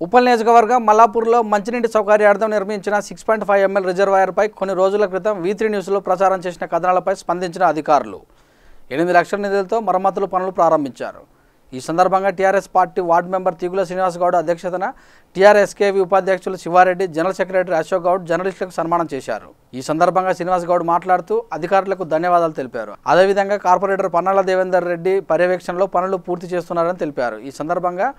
ఉప్పల్ నియోజకవర్గం మల్లాపూర్లో మంచినీటి సౌకర్యార్థం నిర్మించిన 6.5 ml రిజర్వాయర్పై కొన్ని రోజుల క్రితం V3 న్యూస్లో ప్రచారం చేసిన కథనాలపై స్పందించిన అధికారులు 8 లక్షల నిధులతో మరమ్మతుల పనులు ప్రారంభించారు. ఈ సందర్భంగా TRS party ward member Teegula Srinivas Goud అధ్యక్షతన టీఆర్ఎస్కేవి ఉపాధ్యక్షులు శివారెడ్డి, జనరల్ సెక్రటరీ అశోక్ గౌడ్ జర్నలిస్టులకు సన్మానం చేశారు. ఈ సందర్భంగా శ్రీనివాస్ గౌడ్ మాట్లాడుతూ అధికారులకు ధన్యవాదాలు తెలిపారు. అదేవిధంగా కార్పొరేటర్ పన్నాల దేవేందర్ రెడ్డి పర్యవేక్షణలో పనులు పూర్తి చేస్తున్నారని తెలిపారు. ఈ సందర్భంగా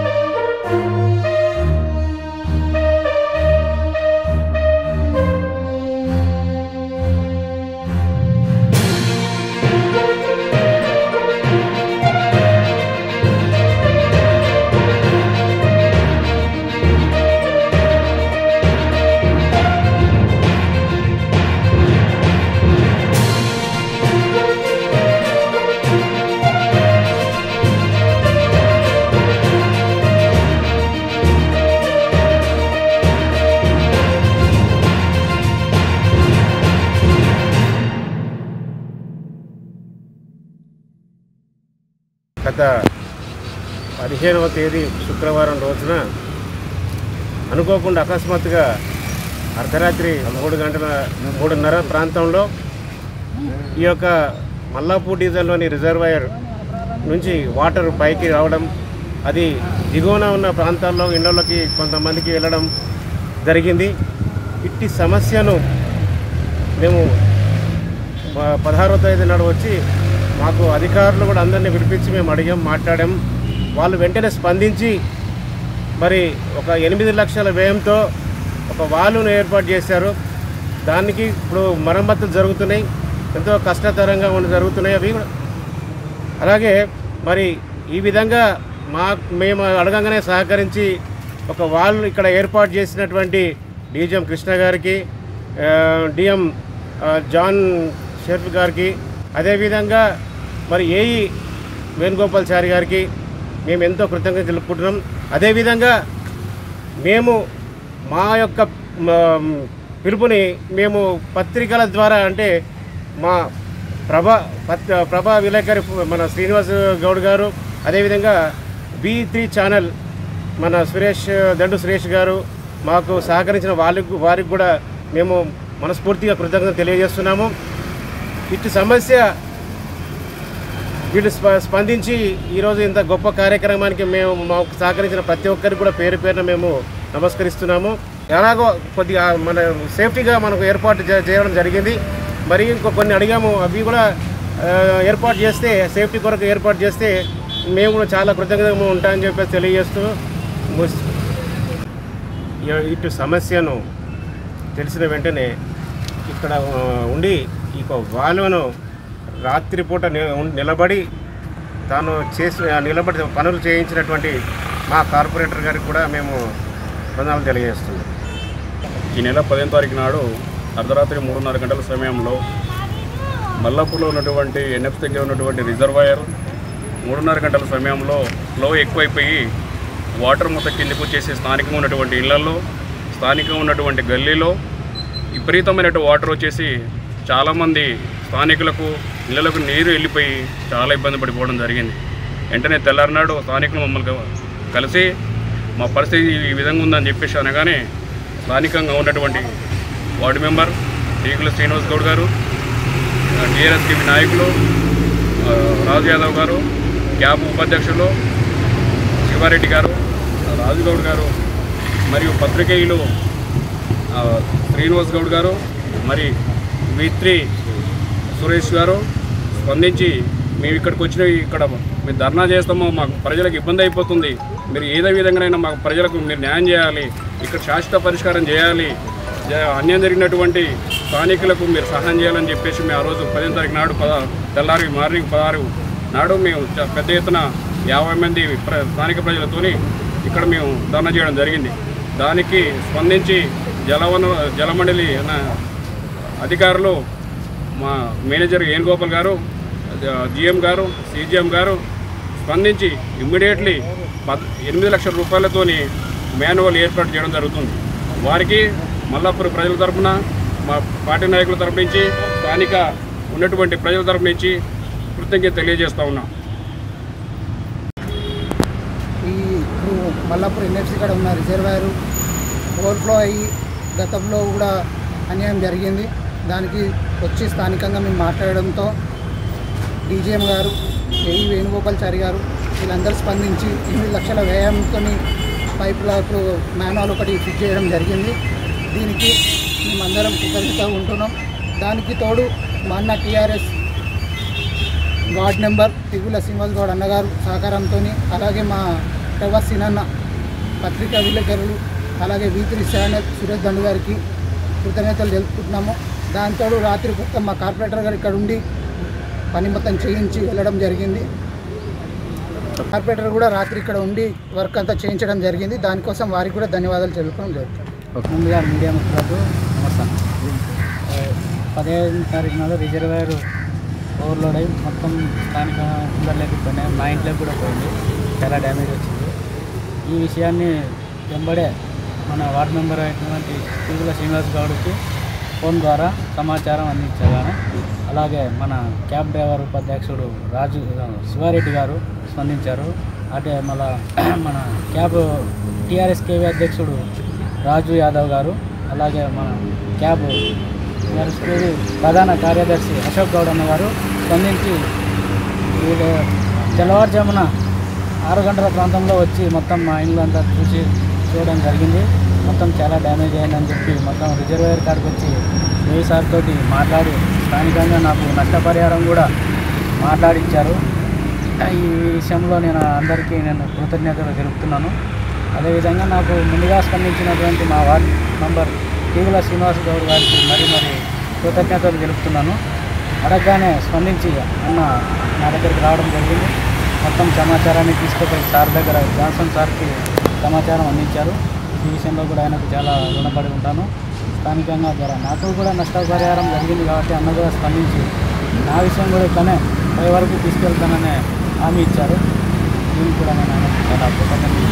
గత 15వ తేదీ శుక్రవారం రోజున అనుకోకుండా అకస్మాత్తుగా అర్ధరాత్రి 3:30 ప్రాంతంలో ఈ యొక్క మల్లాపూర్ డివిజన్లోని రిజర్వాయర్ నుంచి వాటర్ పైకి రావడం, అది దిగువన ఉన్న ప్రాంతాల్లో ఇళ్లలోకి కొంతమందికి వెళ్ళడం జరిగింది. ఇట్టి సమస్యను మేము 16వ తేదీ నాడు వచ్చి మాకు అధికారులు కూడా అందరినీ పిలిపించి మేము మాట్లాడాం. వాళ్ళు వెంటనే స్పందించి మరి ఒక 8 లక్షల వ్యయంతో ఒక వాలును ఏర్పాటు చేశారు. దానికి ఇప్పుడు మరమ్మతులు జరుగుతున్నాయి, ఎంతో కష్టతరంగా జరుగుతున్నాయి అవి. అలాగే మరి ఈ విధంగా మేము అడగంగానే సహకరించి ఒక వాల్ ఇక్కడ ఏర్పాటు చేసినటువంటి డీజీఎం కృష్ణ గారికి, డిఎం జాన్ షెర్ఫ్ గారికి, అదేవిధంగా మరి ఏఈ వేణుగోపాల్చారి గారికి మేము ఎంతో కృతజ్ఞత తెలుపుకుంటున్నాం. అదేవిధంగా మేము మా యొక్క పిలుపుని మేము పత్రికల ద్వారా, అంటే మా ప్రభా విలేకరి మన శ్రీనివాస్ గౌడ్ గారు, అదేవిధంగా V3 ఛానల్ మన దండు సురేష్ గారు మాకు సహకరించిన వారికి కూడా మేము మనస్ఫూర్తిగా కృతజ్ఞత తెలియజేస్తున్నాము. ఇటు సమస్య వీళ్ళు స్పందించి ఈరోజు ఇంత గొప్ప కార్యక్రమానికి మేము మాకు సహకరించిన ప్రతి ఒక్కరికి కూడా పేరు పేరున మేము నమస్కరిస్తున్నాము. ఎలాగో కొద్దిగా మన సేఫ్టీగా మనకు ఏర్పాటు చేయడం జరిగింది. మరి కొన్ని అడిగాము, అవి కూడా ఏర్పాటు చేస్తే, సేఫ్టీ కొరకు ఏర్పాటు చేస్తే మేము కూడా చాలా కృతజ్ఞతగా ఉంటామని చెప్పేసి తెలియజేస్తూ, ఇటు సమస్యను తెలిసిన వెంటనే ఇక్కడ ఉండి ఈ వాల్వ్ను రాత్రిపూట నిలబడి పనులు చేయించినటువంటి మా కార్పొరేటర్ గారికి కూడా మేము వందనాలు తెలియజేస్తున్నాం. ఈ నెల 10వ తారీఖు నాడు అర్ధరాత్రి 3:30 గంటల సమయంలో మల్లాపూర్లో ఉన్నటువంటి ఎన్ఎఫ్ దగ్గర ఉన్నటువంటి రిజర్వాయర్ 3:30 గంటల సమయంలో ఫ్లో ఎక్కువైపోయి వాటర్ మొత్తం కిందకు వచ్చేసి స్థానికంగా ఉన్నటువంటి ఇళ్లలో, స్థానికంగా ఉన్నటువంటి గల్లీలో విపరీతమైనటువంటి వాటర్ వచ్చేసి చాలామంది స్థానికులకు ఇళ్లకు నీరు వెళ్ళిపోయి చాలా ఇబ్బంది పడిపోవడం జరిగింది. వెంటనే తెల్లారినాడు స్థానికులు మమ్మల్ని కలిసి మా పరిస్థితి ఈ విధంగా ఉందని చెప్పేసి అనగానే స్థానికంగా ఉన్నటువంటి వార్డు మెంబర్ తీగుల శ్రీనివాస్ గౌడ్ గారు, టీఆర్ఎస్కేవి నాయకులు రాజు యాదవ్ గారు, క్యాబ్ ఉపాధ్యక్షులు శివారెడ్డి గారు, రాజు గౌడ్ గారు, మరియు పత్రికేయులు శ్రీనివాస్ గౌడ్ గారు, మరి V3 సురేష్ గారు స్పందించి మేము ఇక్కడికి వచ్చిన ఇక్కడ మేము ధర్నా చేస్తామో, మాకు ప్రజలకు ఇబ్బంది అయిపోతుంది, మీరు ఏదో విధంగానైనా మాకు ప్రజలకు మీరు న్యాయం చేయాలి, ఇక్కడ శాశ్వత పరిష్కారం చేయాలి, అన్యాయం జరిగినటువంటి స్థానికులకు మీరు సహాయం చేయాలని చెప్పేసి మేము ఆ రోజు 10వ తారీఖు నాడు తెల్లారి మార్నింగ్ 16 నాడు మేము పెద్ద ఎత్తున 50 మంది స్థానిక ప్రజలతోని ఇక్కడ మేము ధర్నా చేయడం జరిగింది. దానికి స్పందించి జలమండలి అధికారులు, మా మేనేజర్ వేణుగోపాల్ గారు, జిఎం గారు, సిజిఎం గారు స్పందించి ఇమ్మీడియట్లీ 8 లక్షల రూపాయలతోని మాన్యువల్ ఏర్పాటు చేయడం జరుగుతుంది. వారికి మల్లాపూర్ ప్రజల తరఫున, మా పార్టీ నాయకుల తరఫు నుంచి, స్థానిక ఉన్నటువంటి ప్రజల తరఫు నుంచి కృతజ్ఞత తెలియజేస్తూ ఉన్నాం. మల్లాపూర్ ఎన్ఎఫ్సి కాడ ఉన్న రిజర్వాయరు ఓవర్ఫ్లో అయ్యి గతంలో కూడా అన్యాయం జరిగింది. దానికి వచ్చి స్థానికంగా మేము మాట్లాడడంతో డీజీఎం గారు, ఏఈ వేణుగోపాల్చారి గారు వీళ్ళందరూ స్పందించి 8 లక్షల వ్యయంతో పైపులకు మ్యాన్వాల్ ఒకటి ఫిట్ చేయడం జరిగింది. దీనికి మేమందరం కృతజ్ఞతగా ఉంటున్నాం. దానికి తోడు మా అన్న TRS ward number Tigula Srinivas Goud అన్నగారు సహకారంతో, అలాగే మా ప్రవాస్ సినన్న పత్రికా విలేకరులు, అలాగే V3 ఛానల్ సురేష్ దండు గారికి కృతజ్ఞతలు తెలుపుకుంటున్నాము. దాంతో రాత్రి మొత్తం మా కార్పొరేటర్ గారు ఇక్కడ ఉండి పని మొత్తం చేయించి వెళ్ళడం జరిగింది. కార్పొరేటర్ కూడా రాత్రి ఇక్కడ ఉండి వర్క్ అంతా చేయించడం జరిగింది. దానికోసం వారికి కూడా ధన్యవాదాలు తెలుపడం జరుగుతుంది. ముందుగా మీడియా మిత్రులకు నమస్కారం. 15వ తారీఖు నాడు రిజర్వాయర్ ఓవర్లోడ్ అయ్యి మొత్తం స్థానిక అందరిలోకి పోయినాయి. మా ఇంట్లోకి కూడా పోయింది, చాలా డ్యామేజ్ వచ్చింది. ఈ విషయాన్ని వెంబడే మన వార్డు మెంబర్ అయినటువంటి తిగుల శ్రీనివాస్ గౌడ్కి ఫోన్ ద్వారా సమాచారం అందించగానే, అలాగే మన క్యాబ్ డ్రైవర్ ఉపాధ్యక్షుడు రాజు శివారెడ్డి గారు స్పందించారు. అంటే మన క్యాబ్ టీఆర్ఎస్ కేవీ అధ్యక్షుడు రాజు యాదవ్ గారు, అలాగే మన క్యాబ్ టీఆర్ఎస్ కేవీ ప్రధాన కార్యదర్శి అశోక్ గౌడ్ అన్న గారు స్పందించి తెల్లవారుజామున 6 గంటల ప్రాంతంలో వచ్చి మొత్తం మా ఇల్లు అంతా చూడడం జరిగింది. మొత్తం చాలా డ్యామేజ్ అయిందని చెప్పి మొత్తం రిజర్వాయర్ కాడికి వచ్చి ఏఈ సార్ తోటి మాట్లాడి స్థానికంగా నాకు నష్టపరిహారం కూడా మాట్లాడించారు. ఈ విషయంలో అందరికీ కృతజ్ఞతలు తెలుపుతున్నాను. అదేవిధంగా నాకు ముందుగా స్పందించినటువంటి మా వార్డ్ మెంబర్ తిగుల శ్రీనివాస్ గౌడ్ గారికి మరీ కృతజ్ఞతలు తెలుపుతున్నాను. అడగగానే స్పందించి అన్న నా దగ్గరికి రావడం జరిగింది. మొత్తం సమాచారాన్ని తీసుకుపోయి సార్ దగ్గర జాన్సన్ సార్కి సమాచారం అందించారు. ఈ విషయంలో కూడా ఆయనకు చాలా రుణపడి ఉంటాను. స్థానికంగా ద్వారా నాకు కూడా నష్టపరిహారం జరిగింది కాబట్టి అన్న కూడా స్పందించి నా విషయం కూడా ఇట్లనే పై వరకు తీసుకెళ్తాననే హామీ ఇచ్చారు. దీనికి కూడా నేను ఆయనకు చాలా కృతజ్ఞతలు